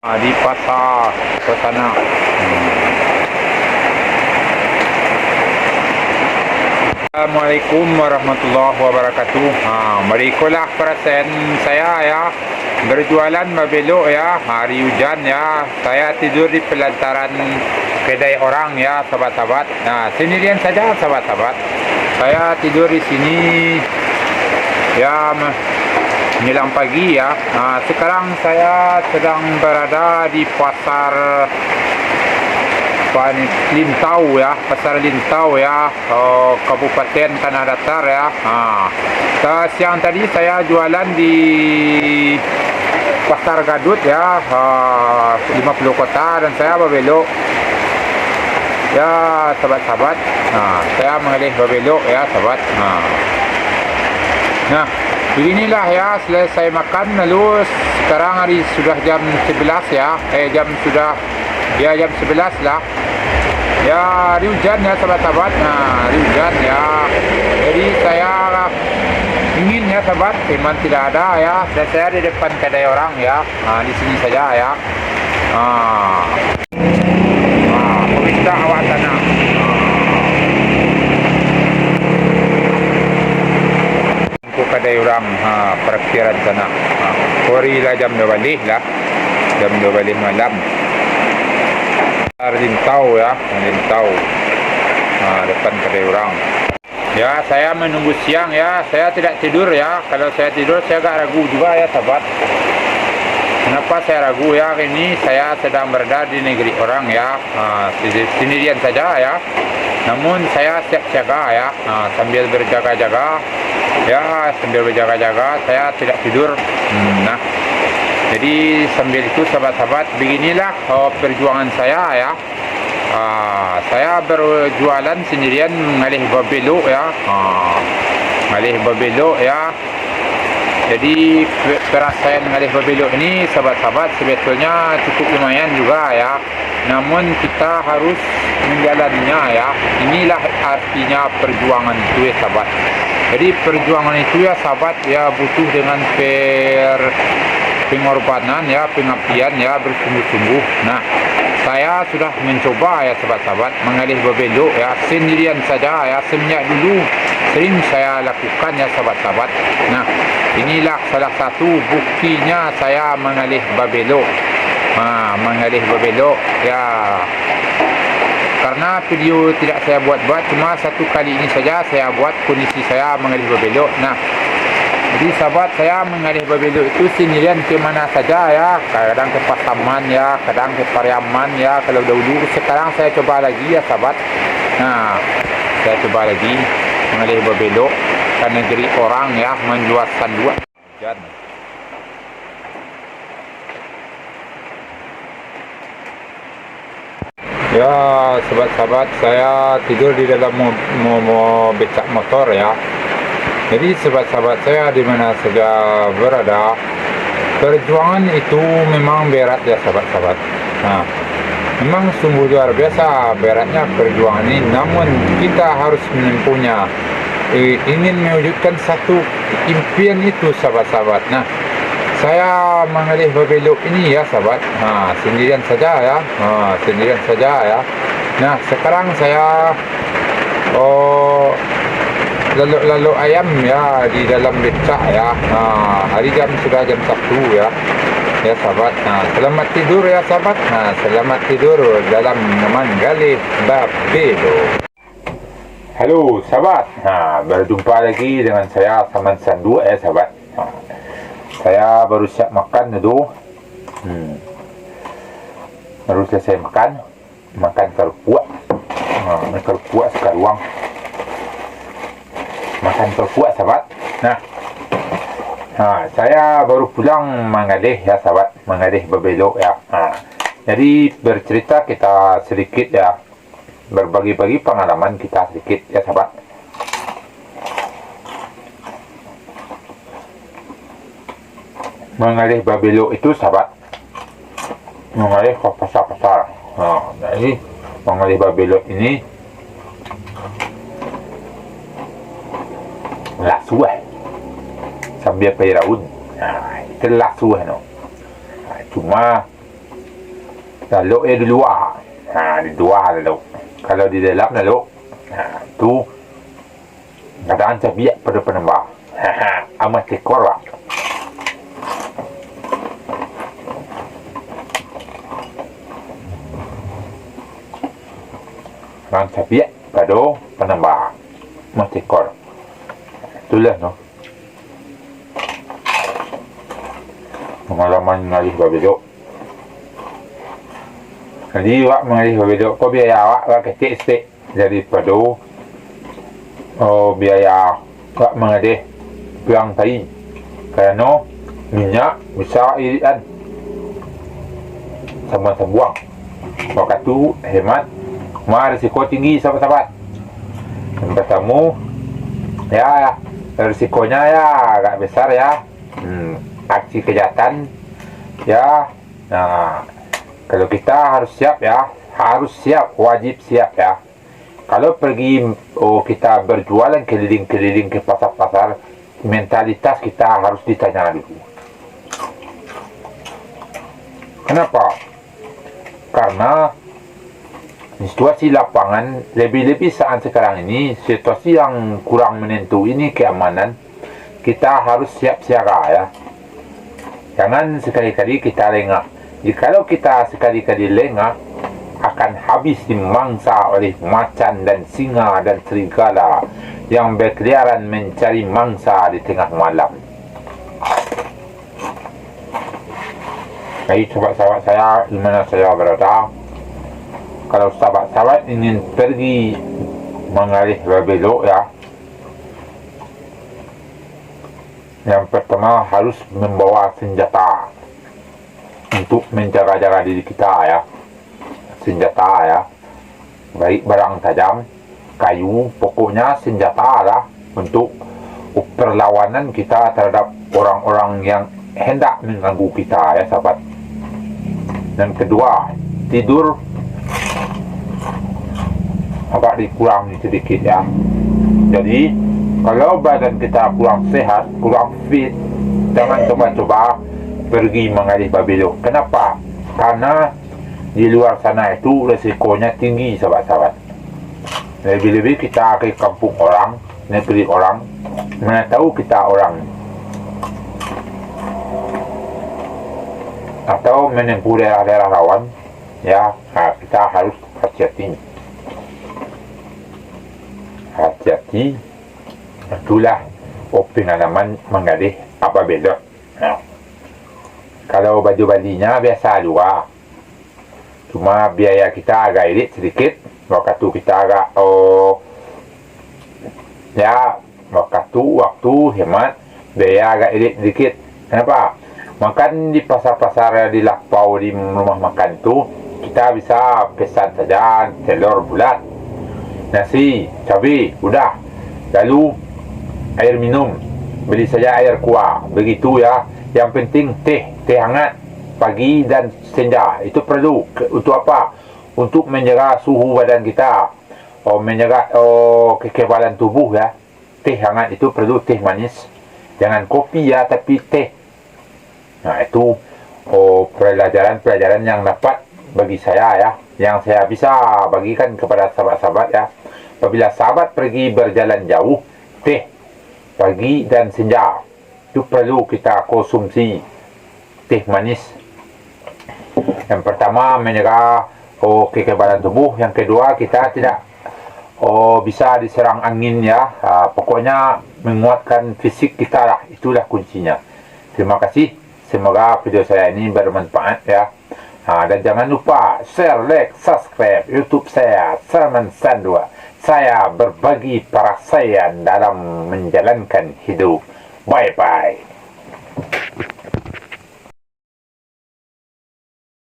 Di pasar ke sana. Assalamualaikum warahmatullahi wabarakatuh. Berikutlah perasaan saya ya, berjualan mabelok ya, hari hujan ya. Saya tidur di pelantaran kedai orang ya, sahabat-sahabat. Sendirian saja sahabat-sahabat. Saya tidur di sini ya, menjelang pagi ya. Sekarang saya sedang berada di pasar Lintau ya, pasar Lintau ya, Kabupaten Tanah Datar ya. Siang tadi saya jualan di pasar Gadut ya, 50 kota, dan saya berbelok ya sahabat-sahabat. Saya mengalih berbelok ya sahabat. Nah, beginilah ya, selesai makan lalu sekarang hari sudah jam 11 ya, jam 11 lah ya. Hari hujan ya sahabat-sahabat. Hari hujan ya, jadi saya ingin ya sahabat, memang tidak ada ya, saya di depan kedai orang ya. Di sini saja ya. Pemerintah awak tanah. Kedai orang parkiran sana. Kori lah jam 12 lah, jam 12 malam. Lintau ya, Lintau, depan kedai orang ya. Saya menunggu siang ya, saya tidak tidur ya. Kalau saya tidur saya agak ragu juga ya sahabat. Kenapa saya ragu ya? Ini saya sedang berada di negeri orang ya, sendirian saja ya. Namun saya siap jaga ya, sambil berjaga-jaga ya, sambil berjaga-jaga saya tidak tidur. Jadi sambil itu sahabat-sahabat, beginilah perjuangan saya ya. Saya berjualan sendirian mengalih babelok ya, mengalih babelok ya. Jadi perasaan mengalih babelok ini sahabat-sahabat sebetulnya cukup lumayan juga ya. Namun kita harus menjalaninya ya. Inilah artinya perjuangan itu ya sahabat. Jadi perjuangan itu ya sahabat ya, butuh dengan pengorbanan ya, pengabdian ya, bersungguh-sungguh. Saya sudah mencoba ya sahabat-sahabat mengalih babelok ya, sendirian saja ya, semenjak dulu sering saya lakukan ya sahabat-sahabat. Inilah salah satu buktinya saya mengalih babelok. Mengalih babelok ya, karena video tidak saya buat-buat, cuma satu kali ini saja saya buat kondisi saya mengalih babelok. Jadi sahabat, saya mengalih babelok itu sendirian ke mana saja ya, kadang ke Pasaman ya, kadang ke Pariaman ya, kalau dahulu. Sekarang saya coba lagi ya sahabat. Saya coba lagi mengalih babelok ke negeri orang ya, menjual sanduak hujan. Ya sahabat-sahabat, saya tidur di dalam becak motor ya. Jadi sahabat-sahabat saya di mana saja berada, perjuangan itu memang berat ya sahabat-sahabat. Memang sungguh luar biasa beratnya perjuangan ini. Namun kita harus menempuhnya, ingin mewujudkan satu impian itu sahabat-sahabat. Saya mengalih babelok ini ya sahabat, sendirian saja ya, sendirian saja ya. Sekarang saya lalu ayam ya di dalam becak ya. Hari sudah jam 1 ya, ya sahabat. Selamat tidur ya sahabat. Selamat tidur dalam mengalih babelok. Halo sahabat, berjumpa lagi dengan saya Saman Sandu ya sahabat. Saya baru siap makan dulu. Baru selesai makan kerupuk. Kerupuk sekarang. Makan kerupuk sahabat. Saya baru pulang mengalih ya sahabat, mengalih babelok ya. Jadi bercerita kita sedikit ya, berbagi-bagi pengalaman kita sedikit ya sahabat. Mengalih babelok itu sahabat, mengalih ke pasar-pasar. Jadi mengalih babelok ini lasu sambil pay raun. Itu lasu cuma Lalu di luar. Di luar lalu. Kalau di dalam lalu, tu kadang cabiak pada penambah. Amat tekor lah. Kadang cabiak pada penambah. Amat tekor. Itulah no. Pengalaman ngalih babedok. Jadi awak mengalih babedok, kau biaya awak kecil sikit daripada biaya awak mengalih pulang tadi. Kerana minyak besar irian sama buang. Waktu tu hemat, risiko tinggi sahabat-sahabat. Yang pertama, ya risikonya ya agak besar ya. Aksi kejahatan ya. Nah, kalau kita harus siap ya, wajib siap ya. Kalau pergi kita berjualan keliling-keliling ke pasar-pasar, mentalitas kita harus ditanya dulu. Kenapa? Karena situasi lapangan, lebih-lebih saat sekarang ini, situasi yang kurang menentu ini, keamanan, kita harus siap siaga ya. Jangan sekali-kali kita lengah. Jikalau kita sekali-kali lengah, akan habis dimangsa oleh macan dan singa dan serigala yang berkeliaran mencari mangsa di tengah malam. Jadi sahabat-sahabat saya, di mana saya berada, kalau sahabat-sahabat ingin pergi mengalih babedok ya, yang pertama harus membawa senjata untuk menjaga-jaga diri kita ya. Senjata ya, baik barang tajam, kayu, pokoknya senjata lah untuk perlawanan kita terhadap orang-orang yang hendak mengganggu kita ya sahabat. Dan kedua, tidur agak dikurang sedikit ya. Jadi kalau badan kita kurang sehat, kurang fit, jangan coba-coba pergi mengalih babedok. Kenapa? Karena di luar sana itu resikonya tinggi sahabat-sahabat. Lebih-lebih kita ke kampung orang, negeri orang, mana tahu kita orang, atau menempuh daerah-daerah rawan ya. Kita harus hati-hati. Itulah pengalaman mengalih babedok. Kalau baju balinya biasa juga, cuma biaya kita agak irit sedikit. Waktu kita agak waktu hemat, biaya agak irit sedikit. Kenapa? Makan di pasar-pasar, di lakpau, di rumah makan itu kita bisa pesan saja telur bulat, nasi, cabai, udah. Lalu air minum, beli saja air kuah, begitu ya. Yang penting teh hangat pagi dan senja. Itu perlu untuk apa? Untuk menjaga suhu badan kita, menjaga kekebalan tubuh ya. Teh hangat itu perlu, teh manis, jangan kopi ya, tapi teh. Nah itu pelajaran yang dapat bagi saya ya, yang saya bisa bagikan kepada sahabat-sahabat ya. Apabila sahabat pergi berjalan jauh, teh pagi dan senja itu perlu kita konsumsi teh manis. Yang pertama menjaga kekebalan tubuh, yang kedua kita tidak bisa diserang angin ya. Pokoknya menguatkan fisik kita lah, itulah kuncinya. Terima kasih, semoga video saya ini bermanfaat ya. Dan jangan lupa share, like, subscribe YouTube saya, Salman Sandua. Saya berbagi perasaan dalam menjalankan hidup. Bye-bye.